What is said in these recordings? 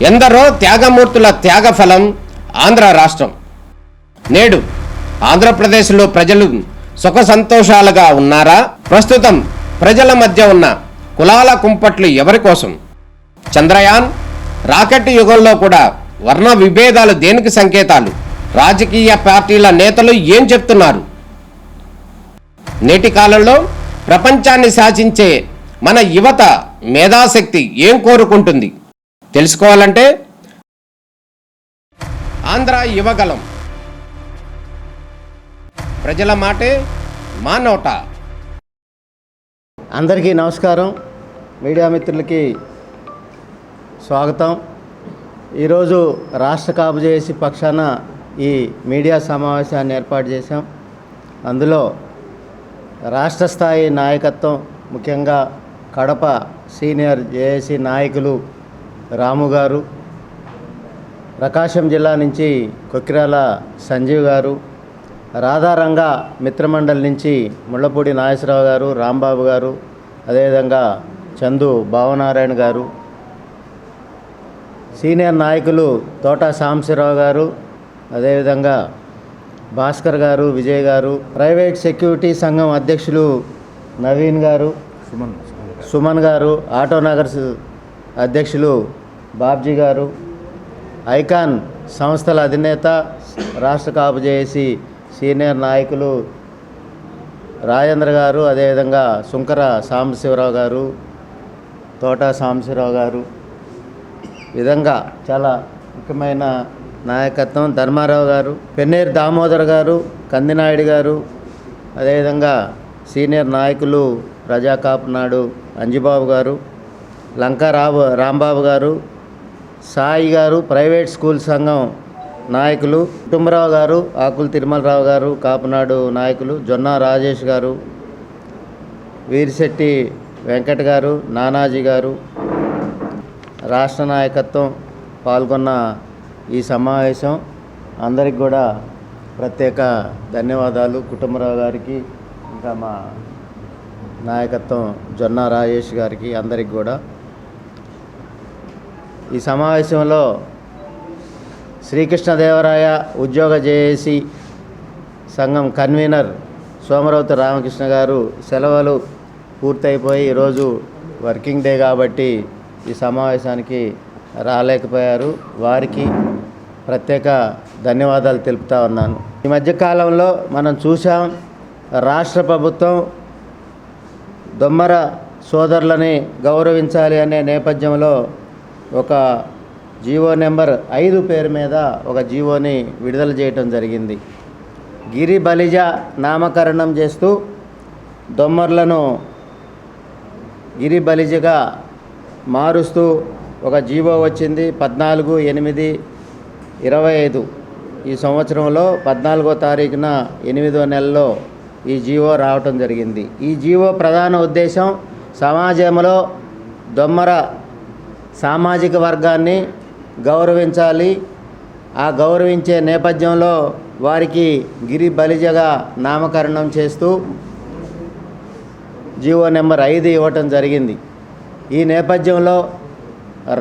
ఎందరో త్యాగమూర్తుల త్యాగఫలం ఆంధ్ర రాష్ట్రం. నేడు ఆంధ్రప్రదేశ్లో ప్రజలు సుఖ సంతోషాలుగా ఉన్నారా? ప్రస్తుతం ప్రజల మధ్య ఉన్న కులాల కుంపట్లు ఎవరి కోసం? చంద్రయాన్ రాకెట్ యుగంలో కూడా వర్ణ విభేదాలు దేనికి సంకేతాలు? రాజకీయ పార్టీల నేతలు ఏం చెప్తున్నారు? నేటి కాలంలో ప్రపంచాన్ని శాసించే మన యువత మేధాశక్తి ఏం కోరుకుంటుంది? తెలుసుకోవాలంటే ఆంధ్ర యువగలం. ప్రజల మాటే మా నోట. అందరికీ నమస్కారం. మీడియా మిత్రులకి స్వాగతం. ఈరోజు రాష్ట్ర కాపు చేసి పక్షాన ఈ మీడియా సమావేశాన్ని ఏర్పాటు చేశాం. అందులో రాష్ట్ర స్థాయి నాయకత్వం, ముఖ్యంగా కడప సీనియర్ జేఏసీ నాయకులు రాము గారు, ప్రకాశం జిల్లా నుంచి కొక్కిరాల సంజీవ్ గారు, రాధారంగ మిత్రమండలి నుంచి ముళ్ళపూడి నాగేశ్వరరావు గారు, రాంబాబు గారు, అదేవిధంగా చందు భావనారాయణ గారు, సీనియర్ నాయకులు తోట సాంబశివరావు గారు, అదేవిధంగా భాస్కర్ గారు, విజయ్ గారు, ప్రైవేట్ సెక్యూరిటీ సంఘం అధ్యక్షులు నవీన్ గారు, సుమన్ గారు, ఆటో నగర్స్ అధ్యక్షులు బాబ్జీ గారు, ఐకాన్ సంస్థల అధినేత రాష్ట్ర కాపు చేసి సీనియర్ నాయకులు రాజేంద్ర గారు, అదేవిధంగా సుంకర సాంబశివరావు గారు, తోట సాంబశివరావు గారు, విధంగా చాలా ముఖ్యమైన నాయకత్వం ధర్మారావు గారు, పెన్నేరు దామోదర్ గారు, కందినాయుడు గారు, అదేవిధంగా సీనియర్ నాయకులు ప్రజాకాపు నాడు అంజిబాబు గారు, లంకా రాంబాబు గారు, సాయి గారు, ప్రైవేట్ స్కూల్ సంఘం నాయకులు కుటుంబరావు గారు, ఆకుల తిరుమలరావు గారు, కాపునాడు నాయకులు జొన్న రాజేష్ గారు, వీరిశెట్టి వెంకట్ గారు, నానాజీ గారు, రాష్ట్ర నాయకత్వం పాల్గొన్న ఈ సమావేశం అందరికి కూడా ప్రత్యేక ధన్యవాదాలు. కుటుంబరావు గారికి, ఇంకా మా నాయకత్వం జొన్న రాజేష్ గారికి, అందరికి కూడా. ఈ సమావేశంలో శ్రీకృష్ణదేవరాయ ఉద్యోగ జేఏసీ సంఘం కన్వీనర్ సోమరౌతు రామకృష్ణ గారు సెలవులు పూర్తయిపోయి ఈరోజు వర్కింగ్ డే కాబట్టి ఈ సమావేశానికి రాలేకపోయారు. వారికి ప్రత్యేక ధన్యవాదాలు తెలుపుతా ఉన్నాను. ఈ మధ్యకాలంలో మనం చూసాం, రాష్ట్ర ప్రభుత్వం దొమ్మర సోదరులని గౌరవించాలి అనే నేపథ్యంలో ఒక జీవో నెంబర్ 5 పేరు మీద ఒక జీవోని విడుదల చేయటం జరిగింది. గిరి బలిజ నామకరణం చేస్తూ దొమ్మర్లను గిరి బలిజగా మారుస్తూ ఒక జీవో వచ్చింది. 14/8/25 ఈ సంవత్సరంలో 14వ తారీఖున 8వ నెలలో ఈ జీవో రావటం జరిగింది. ఈ జీవో ప్రధాన ఉద్దేశం సమాజంలో దొమ్మర సామాజిక వర్గాన్ని గౌరవించాలి. ఆ గౌరవించే నేపథ్యంలో వారికి గిరి బలిజగా నామకరణం చేస్తూ జీవో నెంబర్ 5 ఇవ్వటం జరిగింది. ఈ నేపథ్యంలో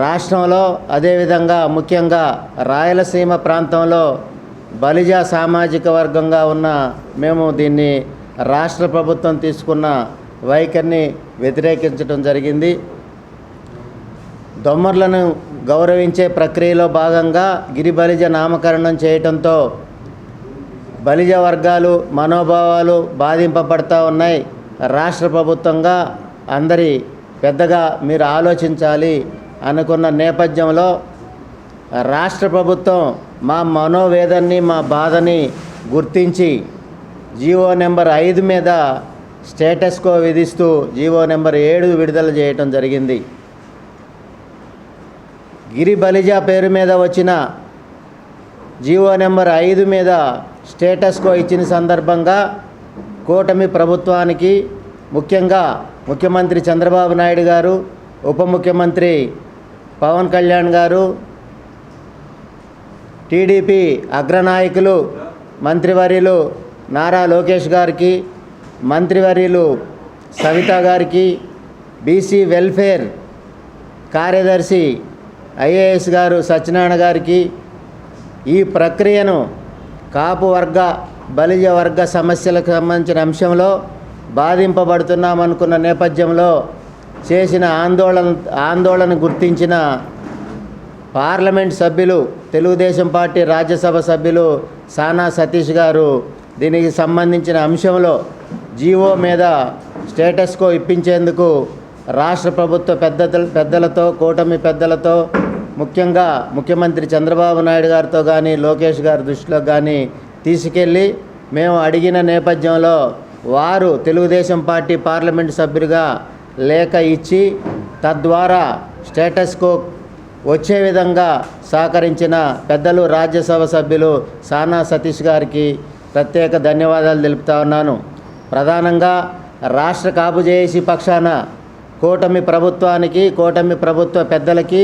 రాష్ట్రంలో, అదేవిధంగా ముఖ్యంగా రాయలసీమ ప్రాంతంలో బలిజ సామాజిక వర్గంగా ఉన్న మేము దీన్ని రాష్ట్ర ప్రభుత్వం తీసుకున్న వైఖరిని వ్యతిరేకించడం జరిగింది. దొమ్మర్లను గౌరవించే ప్రక్రియలో భాగంగా గిరి బలిజ నామకరణం చేయటంతో బలిజ వర్గాలు మనోభావాలు బాధింపబడతా ఉన్నాయి. రాష్ట్ర ప్రభుత్వంగా అందరి పెద్దగా మీరు ఆలోచించాలి అనుకున్న నేపథ్యంలో రాష్ట్ర ప్రభుత్వం మా మనోవేదనని, మా బాధని గుర్తించి జీవో నెంబర్ 5 మీద స్టేటస్ కో విధిస్తూ జీవో నెంబర్ 7 విడుదల చేయటం జరిగింది. గిరి బలిజ పేరు మీద వచ్చిన జీవో నెంబర్ 5 మీద స్టేటస్ కో ఇచ్చిన సందర్భంగా కూటమి ప్రభుత్వానికి, ముఖ్యంగా ముఖ్యమంత్రి చంద్రబాబు నాయుడు గారు, ఉప ముఖ్యమంత్రి పవన్ కళ్యాణ్ గారు, టీడీపీ అగ్రనాయకులు మంత్రివర్యులు నారా లోకేష్ గారికి, మంత్రివర్యులు సవిత గారికి, బీసీ వెల్ఫేర్ కార్యదర్శి ఐఏఎస్ గారు సత్యనారాయణ గారికి ఈ ప్రక్రియను కాపు వర్గ బలిజ వర్గ సమస్యలకు సంబంధించిన అంశంలో బాధింపబడుతున్నామనుకున్న నేపథ్యంలో చేసిన ఆందోళన గుర్తించిన పార్లమెంట్ సభ్యులు తెలుగుదేశం పార్టీ రాజ్యసభ సభ్యులు సానా సతీష్ గారు దీనికి సంబంధించిన అంశంలో జీవో మీద స్టేటస్ కో ఇప్పించేందుకు రాష్ట్ర ప్రభుత్వ పెద్దలతో కూటమి పెద్దలతో ముఖ్యంగా ముఖ్యమంత్రి చంద్రబాబు నాయుడు గారితో కానీ లోకేష్ గారి దృష్టిలో కానీ తీసుకెళ్ళి మేము అడిగిన నేపథ్యంలో వారు తెలుగుదేశం పార్టీ పార్లమెంట్ సభ్యులుగా లేఖ ఇచ్చి తద్వారా స్టేటస్ కో వచ్చే విధంగా సహకరించిన పెద్దలు రాజ్యసభ సభ్యులు సానా సతీష్ గారికి ప్రత్యేక ధన్యవాదాలు తెలుపుతా ఉన్నాను. ప్రధానంగా రాష్ట్ర కాపు జేఏసీ పక్షాన కూటమి ప్రభుత్వానికి కూటమి ప్రభుత్వ పెద్దలకి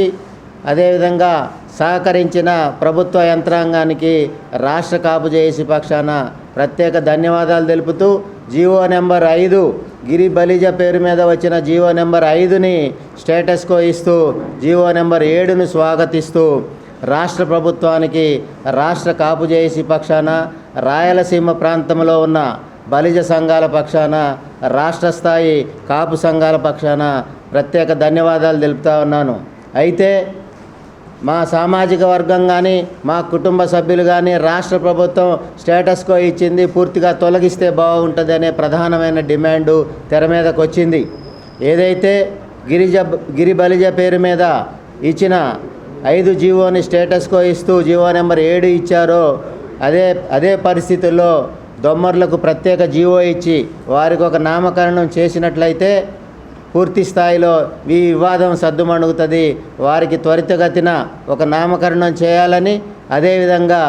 అదేవిధంగా సహకరించిన ప్రభుత్వ యంత్రాంగానికి రాష్ట్ర కాపు జేఏసీ పక్షాన ప్రత్యేక ధన్యవాదాలు తెలుపుతూ జీవో నెంబర్ 5 గిరి బలిజ పేరు మీద వచ్చిన జీవో నెంబర్ 5ని స్టేటస్ కో ఇస్తూ జీవో నెంబర్ 7ను స్వాగతిస్తూ రాష్ట్ర ప్రభుత్వానికి రాష్ట్ర కాపు జేఏసీ పక్షాన రాయలసీమ ప్రాంతంలో ఉన్న బలిజ సంఘాల పక్షాన రాష్ట్ర స్థాయి కాపు సంఘాల పక్షాన ప్రత్యేక ధన్యవాదాలు తెలుపుతా ఉన్నాను. అయితే మా సామాజిక వర్గం కానీ మా కుటుంబ సభ్యులు కానీ రాష్ట్ర ప్రభుత్వం స్టేటస్ కో ఇచ్చింది పూర్తిగా తొలగిస్తే బాగుంటుంది అనే ప్రధానమైన డిమాండు తెర మీదకు వచ్చింది. ఏదైతే గిరి బలిజ పేరు మీద ఇచ్చిన 5 జీవోని స్టేటస్ కో ఇస్తూ జీవో నెంబర్ 7 ఇచ్చారో అదే పరిస్థితుల్లో దొమ్మర్లకు ప్రత్యేక జీవో ఇచ్చి వారికి ఒక నామకరణం చేసినట్లయితే పూర్తి స్థాయిలో ఈ వివాదం సద్దుమణుగుతుంది. వారికి త్వరితగతిన ఒక నామకరణం చేయాలని, అదేవిధంగా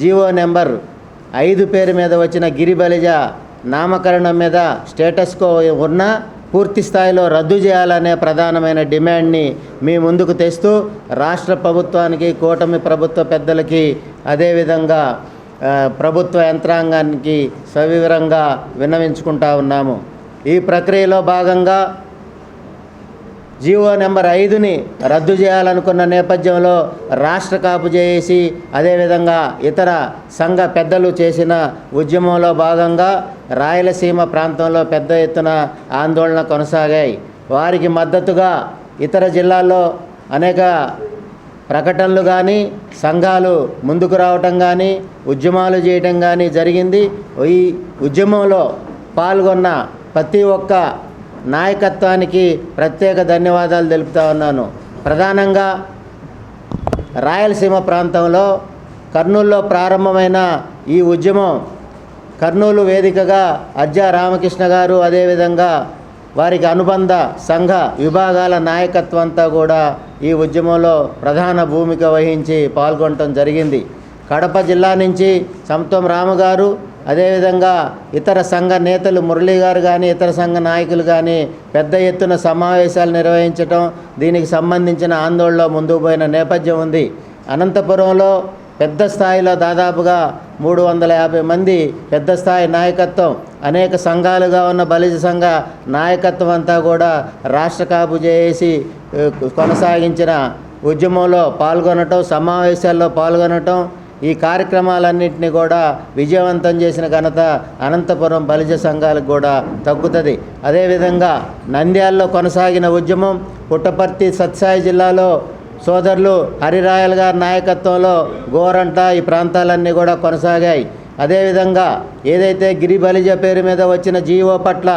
జీవో నెంబర్ 5 పేరు మీద వచ్చిన గిరి బలిజ నామకరణం మీద స్టేటస్ కో ఉన్న పూర్తి స్థాయిలో రద్దు చేయాలనే ప్రధానమైన డిమాండ్ని మీ ముందుకు తెస్తూ రాష్ట్ర ప్రభుత్వానికి కూటమి ప్రభుత్వ పెద్దలకి అదేవిధంగా ప్రభుత్వ యంత్రాంగానికి సవివరంగా విన్నవించుకుంటా ఉన్నాము. ఈ ప్రక్రియలో భాగంగా జీవో నెంబర్ 5ని రద్దు చేయాలనుకున్న నేపథ్యంలో రాష్ట్ర కాపు జేఏసీ అదేవిధంగా ఇతర సంఘ పెద్దలు చేసిన ఉద్యమంలో భాగంగా రాయలసీమ ప్రాంతంలో పెద్ద ఎత్తున ఆందోళన కొనసాగాయి. వారికి మద్దతుగా ఇతర జిల్లాల్లో అనేక ప్రకటనలు కానీ సంఘాలు ముందుకు రావటం కానీ ఉద్యమాలు చేయటం కానీ జరిగింది. ఈ ఉద్యమంలో పాల్గొన్న ప్రతి ఒక్క నాయకత్వానికి ప్రత్యేక ధన్యవాదాలు తెలుపుతా ఉన్నాను. ప్రధానంగా రాయలసీమ ప్రాంతంలో కర్నూలులో ప్రారంభమైన ఈ ఉద్యమం కర్నూలు వేదికగా అజ్జా రామకృష్ణ గారు అదేవిధంగా వారికి అనుబంధ సంఘ విభాగాల నాయకత్వం అంతా కూడా ఈ ఉద్యమంలో ప్రధాన భూమిక వహించి పాల్గొనడం జరిగింది. కడప జిల్లా నుంచి సంతం రాము గారు అదేవిధంగా ఇతర సంఘ నేతలు మురళీ గారు కానీ ఇతర సంఘ నాయకులు కానీ పెద్ద ఎత్తున సమావేశాలు నిర్వహించటం, దీనికి సంబంధించిన ఆందోళనలో ముందుకు పోయిన నేపథ్యం ఉంది. అనంతపురంలో పెద్ద స్థాయిలో దాదాపుగా 350 మంది పెద్ద స్థాయి నాయకత్వం అనేక సంఘాలుగా ఉన్న బలిజ సంఘ నాయకత్వం అంతా కూడా రాష్ట్ర కాపు జేఏసీ కొనసాగించిన ఉద్యమంలో పాల్గొనటం, సమావేశాల్లో పాల్గొనటం, ఈ కార్యక్రమాలన్నింటినీ కూడా విజయవంతం చేసిన ఘనత అనంతపురం బలిజ సంఘాలకు కూడా తగ్గుతుంది. అదేవిధంగా నంద్యాలలో కొనసాగిన ఉద్యమం పుట్టపర్తి సత్సాయి జిల్లాలో సోదరులు హరిరాయల్ గారి నాయకత్వంలో గోరంట ఈ ప్రాంతాలన్నీ కూడా కొనసాగాయి. అదేవిధంగా ఏదైతే గిరి బలిజ పేరు మీద వచ్చిన జీవో పట్ల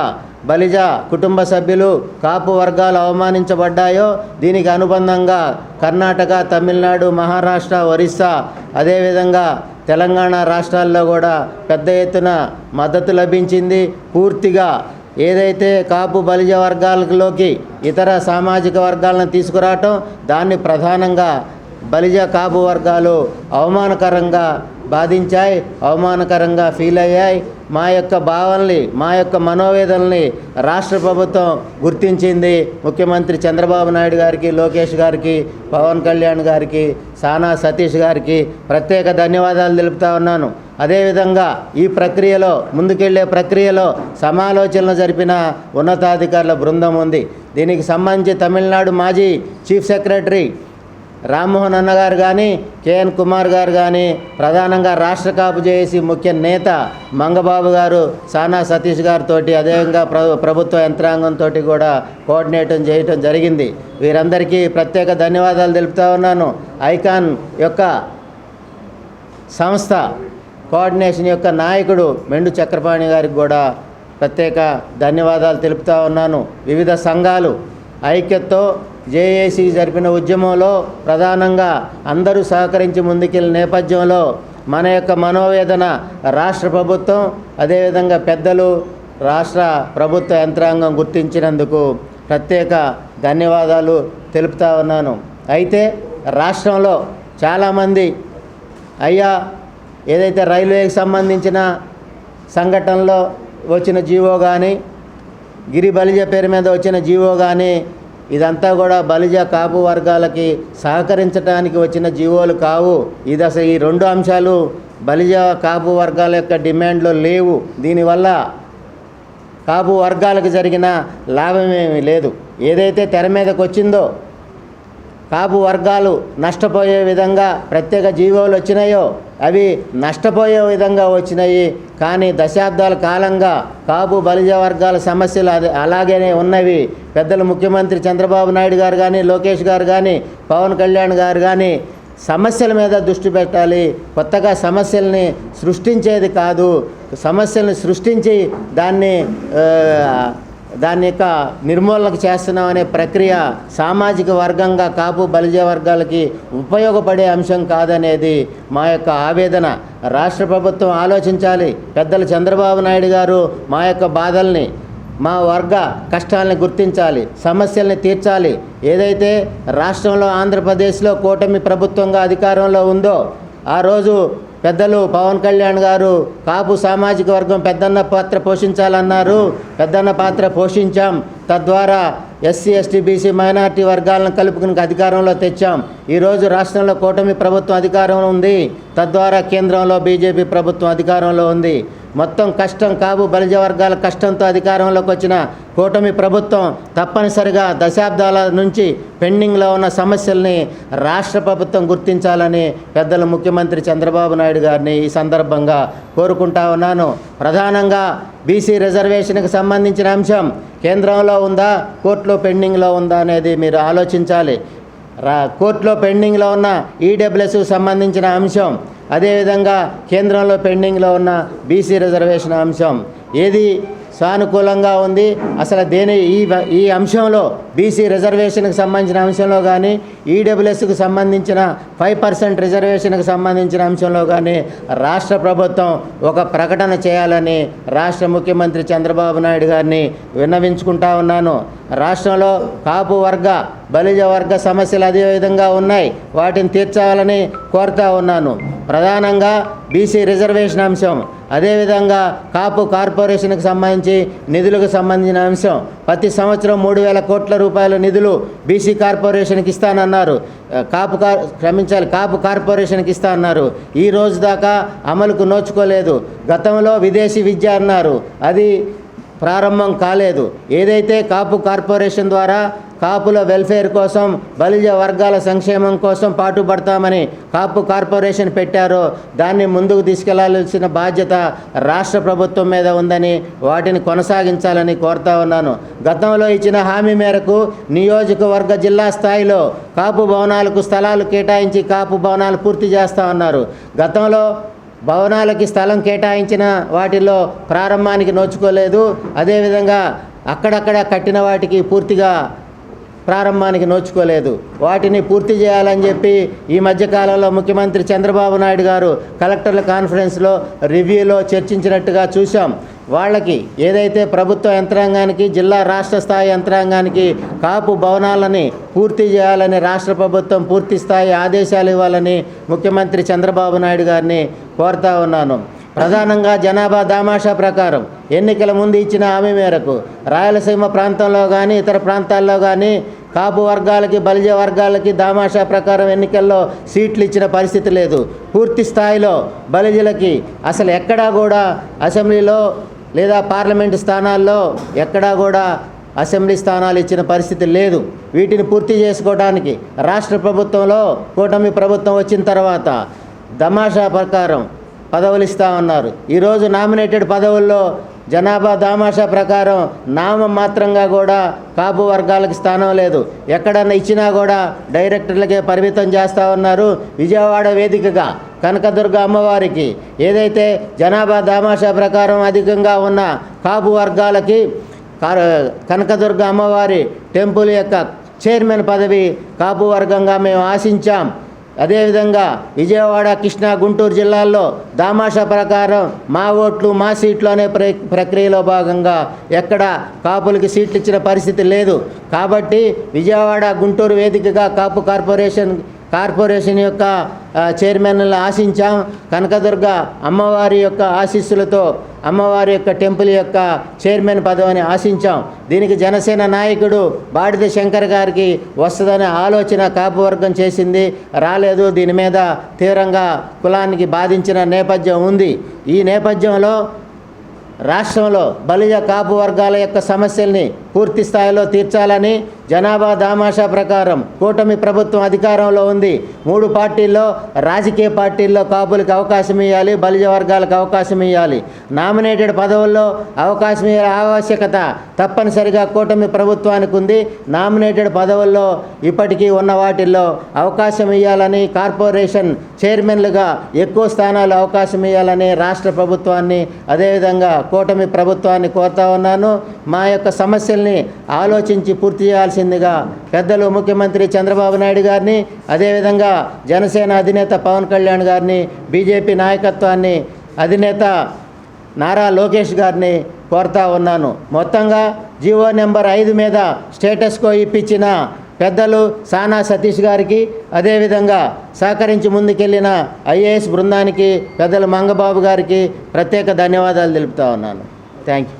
బలిజ కుటుంబ సభ్యులు కాపు వర్గాలు అవమానించబడ్డాయో దీనికి అనుబంధంగా కర్ణాటక, తమిళనాడు, మహారాష్ట్ర, ఒరిస్సా అదేవిధంగా తెలంగాణ రాష్ట్రాల్లో కూడా పెద్ద ఎత్తున మద్దతు లభించింది. పూర్తిగా ఏదైతే కాపు బలిజ వర్గాలలోకి ఇతర సామాజిక వర్గాలను తీసుకురావటం, దాన్ని ప్రధానంగా బలిజ కాపు వర్గాలు అవమానకరంగా బాధించాయి, అవమానకరంగా ఫీల్ అయ్యాయి. మా యొక్క భావనల్ని, మా యొక్క మనోవేదనల్ని రాష్ట్ర ప్రభుత్వం గుర్తించింది. ముఖ్యమంత్రి చంద్రబాబు నాయుడు గారికి, లోకేష్ గారికి, పవన్ కళ్యాణ్ గారికి, సానా సతీష్ గారికి ప్రత్యేక ధన్యవాదాలు తెలుపుతా ఉన్నాను. అదేవిధంగా ఈ ప్రక్రియలో ముందుకెళ్లే ప్రక్రియలో సమాలోచనలు జరిపిన ఉన్నతాధికారుల బృందం ఉంది. దీనికి సంబంధించి తమిళనాడు మాజీ చీఫ్ సెక్రటరీ రామ్మోహన్ అన్న గారు కానీ, కేఎన్ కుమార్ గారు కానీ, ప్రధానంగా రాష్ట్ర కాపు జేఏసీ ముఖ్య నేత మంగబాబు గారు, సానా సతీష్ గారితో, అదేవిధంగా ప్రభుత్వ యంత్రాంగంతో కూడా కోఆర్డినేట్ చేయటం జరిగింది. వీరందరికీ ప్రత్యేక ధన్యవాదాలు తెలుపుతా ఉన్నాను. ఐకాన్ యొక్క సంస్థ కోఆర్డినేషన్ యొక్క నాయకుడు మెండు చక్రపాణి గారికి కూడా ప్రత్యేక ధన్యవాదాలు తెలుపుతా ఉన్నాను. వివిధ సంఘాలు ఐక్యతతో జేఏసీ జరిపిన ఉద్యమంలో ప్రధానంగా అందరూ సహకరించి ముందుకెళ్ళిన నేపథ్యంలో మన యొక్క మనోవేదన రాష్ట్ర ప్రభుత్వం, అదేవిధంగా పెద్దలు, రాష్ట్ర ప్రభుత్వ యంత్రాంగం గుర్తించినందుకు ప్రత్యేక ధన్యవాదాలు తెలుపుతా ఉన్నాను. అయితే రాష్ట్రంలో చాలామంది అయ్యా ఏదైతే రైల్వేకి సంబంధించిన సంఘటనలో వచ్చిన జీవో కానీ, గిరి బలిజ పేరు మీద వచ్చిన జీవో కానీ, ఇదంతా కూడా బలిజ కాపు వర్గాలకి సహకరించడానికి వచ్చిన జీవోలు కావు. ఇది అసలు ఈ రెండు అంశాలు బలిజ కాపు వర్గాల యొక్క డిమాండ్లో లేవు. దీనివల్ల కాపు వర్గాలకు జరిగిన లాభమేమీ లేదు. ఏదైతే తెర మీదకి వచ్చిందో కాపు వర్గాలు నష్టపోయే విధంగా ప్రత్యేక జీవోలు వచ్చినాయో అవి నష్టపోయే విధంగా వచ్చినాయి. కానీ దశాబ్దాల కాలంగా కాపు బలిజ వర్గాల సమస్యలు అలాగే ఉన్నవి. పెద్దలు ముఖ్యమంత్రి చంద్రబాబు నాయుడు గారు కానీ, లోకేష్ గారు కానీ, పవన్ కళ్యాణ్ గారు కానీ సమస్యల మీద దృష్టి పెట్టాలి. కొత్తగా సమస్యల్ని సృష్టించేది కాదు. సమస్యల్ని సృష్టించి దాని యొక్క నిర్మూలనకు చేస్తున్నామనే ప్రక్రియ సామాజిక వర్గంగా కాపు బలిజ వర్గాలకి ఉపయోగపడే అంశం కాదనేది మా యొక్క ఆవేదన. రాష్ట్ర ప్రభుత్వం ఆలోచించాలి. పెద్దలు చంద్రబాబు నాయుడు గారు మా యొక్క బాధల్ని, మా వర్గ కష్టాలని గుర్తించాలి, సమస్యల్ని తీర్చాలి. ఏదైతే రాష్ట్రంలో ఆంధ్రప్రదేశ్లో కూటమి ప్రభుత్వంగా అధికారంలో ఉందో ఆ రోజు పెద్దలు పవన్ కళ్యాణ్ గారు కాపు సామాజిక వర్గం పెద్దన్న పాత్ర పోషించాలన్నారు. పెద్దన్న పాత్ర పోషించాం. తద్వారా ఎస్సీ, ఎస్టీ, బీసీ, మైనార్టీ వర్గాలను కలుపుకుని అధికారంలో తెచ్చాం. ఈరోజు రాష్ట్రంలో కూటమి ప్రభుత్వం అధికారంలో ఉంది. తద్వారా కేంద్రంలో బీజేపీ ప్రభుత్వం అధికారంలో ఉంది. మొత్తం కష్టం కాపు బలిజ వర్గాల కష్టంతో అధికారంలోకి వచ్చిన కూటమి ప్రభుత్వం తప్పనిసరిగా దశాబ్దాల నుంచి పెండింగ్లో ఉన్న సమస్యల్ని రాష్ట్ర ప్రభుత్వం గుర్తించాలని పెద్దలు ముఖ్యమంత్రి చంద్రబాబు నాయుడు గారిని ఈ సందర్భంగా కోరుకుంటా ఉన్నాను. ప్రధానంగా బీసీ రిజర్వేషన్కి సంబంధించిన అంశం కేంద్రంలో ఉందా, కోర్టులో పెండింగ్లో ఉందా అనేది మీరు ఆలోచించాలి. కోర్టులో పెండింగ్లో ఉన్న ఈడబ్ల్యూఎస్కు సంబంధించిన అంశం, అదేవిధంగా కేంద్రంలో పెండింగ్లో ఉన్న బీసీ రిజర్వేషన్ అంశం ఏది సానుకూలంగా ఉంది? అసలు ఈ అంశంలో బీసీ రిజర్వేషన్కి సంబంధించిన అంశంలో కానీ, ఈడబ్ల్యూఎస్కి సంబంధించిన 5% రిజర్వేషన్కి సంబంధించిన అంశంలో కానీ రాష్ట్ర ప్రభుత్వం ఒక ప్రకటన చేయాలని రాష్ట్ర ముఖ్యమంత్రి చంద్రబాబు నాయుడు గారిని విన్నవించుకుంటా ఉన్నాను. రాష్ట్రంలో కాపు వర్గ బలిజ వర్గ సమస్యలు అదే విధంగా ఉన్నాయి. వాటిని తీర్చాలని కోరుతా ఉన్నాను. ప్రధానంగా బీసీ రిజర్వేషన్ అంశం, అదేవిధంగా కాపు కార్పొరేషన్కి సంబంధించి నిధులకు సంబంధించిన అంశం. ప్రతి సంవత్సరం 3,000 కోట్ల రూపాయల నిధులు బీసీ కార్పొరేషన్కి ఇస్తానన్నారు. కాపు కార్పొరేషన్కి ఇస్తా అన్నారు. ఈ రోజు దాకా అమలుకు నోచుకోలేదు. గతంలో విదేశీ విద్య అన్నారు, అది ప్రారంభం కాలేదు. ఏదైతే కాపు కార్పొరేషన్ ద్వారా కాపుల వెల్ఫేర్ కోసం, బలిజ వర్గాల సంక్షేమం కోసం పాటుపడతామని కాపు కార్పొరేషన్ పెట్టారో దాన్ని ముందుకు తీసుకెళ్లాల్సిన బాధ్యత రాష్ట్ర ప్రభుత్వం మీద ఉందని, వాటిని కొనసాగించాలని కోరుతా ఉన్నాను. గతంలో ఇచ్చిన హామీ మేరకు నియోజకవర్గ జిల్లా స్థాయిలో కాపు భవనాలకు స్థలాలు కేటాయించి కాపు భవనాలు పూర్తి చేస్తా ఉన్నారు. గతంలో భవనాలకి స్థలం కేటాయించిన వాటిల్లో ప్రారంభానికి నోచుకోలేదు. అదేవిధంగా అక్కడక్కడ కట్టిన వాటికి పూర్తిగా ప్రారంభానికి నోచుకోలేదు. వాటిని పూర్తి చేయాలని చెప్పి ఈ మధ్యకాలంలో ముఖ్యమంత్రి చంద్రబాబు నాయుడు గారు కలెక్టర్ల కాన్ఫరెన్స్లో రివ్యూలో చర్చించినట్టుగా చూసాం. వాళ్ళకి ఏదైతే ప్రభుత్వ యంత్రాంగానికి, జిల్లా రాష్ట్ర స్థాయి యంత్రాంగానికి కాపు భవనాలని పూర్తి చేయాలని రాష్ట్ర ప్రభుత్వం పూర్తి స్థాయి ఆదేశాలు ఇవ్వాలని ముఖ్యమంత్రి చంద్రబాబు నాయుడు గారిని కోరుతా ఉన్నాను. ప్రధానంగా జనాభా దామాషా ప్రకారం ఎన్నికల ముందు ఇచ్చిన హామీ మేరకు రాయలసీమ ప్రాంతంలో కానీ, ఇతర ప్రాంతాల్లో కానీ కాపు వర్గాలకి, బలిజ వర్గాలకి దామాషా ప్రకారం ఎన్నికల్లో సీట్లు ఇచ్చిన పరిస్థితి లేదు. పూర్తి స్థాయిలో బలిజలకి అసలు ఎక్కడా కూడా అసెంబ్లీలో లేదా పార్లమెంటు స్థానాల్లో ఎక్కడా కూడా అసెంబ్లీ స్థానాలు ఇచ్చిన పరిస్థితి లేదు. వీటిని పూర్తి చేసుకోవడానికి రాష్ట్ర ప్రభుత్వంలో కూటమి ప్రభుత్వం వచ్చిన తర్వాత దమాషా ప్రకారం పదవులు ఇస్తా ఉన్నారు. ఈరోజు నామినేటెడ్ పదవుల్లో జనాభా దామాషా ప్రకారం నామం మాత్రంగా కూడా కాపు వర్గాలకు స్థానం లేదు. ఎక్కడన్నా ఇచ్చినా కూడా డైరెక్టర్లకే పరిమితం చేస్తూ ఉన్నారు. విజయవాడ వేదికగా కనకదుర్గ అమ్మవారికి ఏదైతే జనాభా దామాషా ప్రకారం అధికంగా ఉన్న కాపు వర్గాలకి కనకదుర్గ అమ్మవారి టెంపుల్ యొక్క చైర్మన్ పదవి కాపు వర్గంగా మేము ఆశించాం. అదేవిధంగా విజయవాడ, కృష్ణా, గుంటూరు జిల్లాల్లో దామాషా ప్రకారం మా ఓట్లు మా సీట్లు అనే ప్రక్రియలో భాగంగా ఎక్కడ కాపులకి సీట్లు ఇచ్చిన పరిస్థితి లేదు. కాబట్టి విజయవాడ, గుంటూరు వేదికగా కాపు కార్పొరేషన్ యొక్క చైర్మన్లను ఆశించాం. కనకదుర్గ అమ్మవారి యొక్క ఆశీస్సులతో అమ్మవారి యొక్క టెంపుల్ యొక్క చైర్మన్ పదవిని ఆశించాం. దీనికి జనసేన నాయకుడు బాడిద శంకర్ గారికి వస్తుందనే ఆలోచన కాపు వర్గం చేసింది, రాలేదు. దీని మీద తీవ్రంగా కులానికి బాధించిన నేపథ్యం ఉంది. ఈ నేపథ్యంలో రాష్ట్రంలో బలిజ కాపు వర్గాల యొక్క సమస్యల్ని పూర్తి స్థాయిలో తీర్చాలని జనాభా దామాషా ప్రకారం కూటమి ప్రభుత్వం అధికారంలో ఉంది. 3 పార్టీల్లో రాజకీయ పార్టీల్లో కాపులకు అవకాశం ఇవ్వాలి, బలిజ వర్గాలకు అవకాశం ఇవ్వాలి. నామినేటెడ్ పదవుల్లో అవకాశం ఇవ్వాల ఆవశ్యకత తప్పనిసరిగా కూటమి ప్రభుత్వానికి ఉంది. నామినేటెడ్ పదవుల్లో ఇప్పటికీ ఉన్న వాటిల్లో అవకాశం ఇవ్వాలని, కార్పొరేషన్ చైర్మన్లుగా ఎక్కువ స్థానాలు అవకాశం ఇవ్వాలని రాష్ట్ర ప్రభుత్వాన్ని అదేవిధంగా కూటమి ప్రభుత్వాన్ని కోరుతా ఉన్నాను. మా యొక్క సమస్యల్ని ఆలోచించి పూర్తి చేయాల్సిందిగా పెద్దలు ముఖ్యమంత్రి చంద్రబాబు నాయుడు గారిని, అదేవిధంగా జనసేన అధినేత పవన్ కళ్యాణ్ గారిని, బీజేపీ నాయకత్వాన్ని, అధినేత నారా లోకేష్ గారిని కోరుతా ఉన్నాను. మొత్తంగా జీవో నెంబర్ 5 మీద స్టేటస్ కో ఇప్పించిన పెద్దలు సానా సతీష్ గారికి, అదేవిధంగా సహకరించి ముందుకెళ్ళిన ఐఏఎస్ బృందానికి, పెద్దలు మంగబాబు గారికి ప్రత్యేక ధన్యవాదాలు తెలుపుతా ఉన్నాను. Thank you.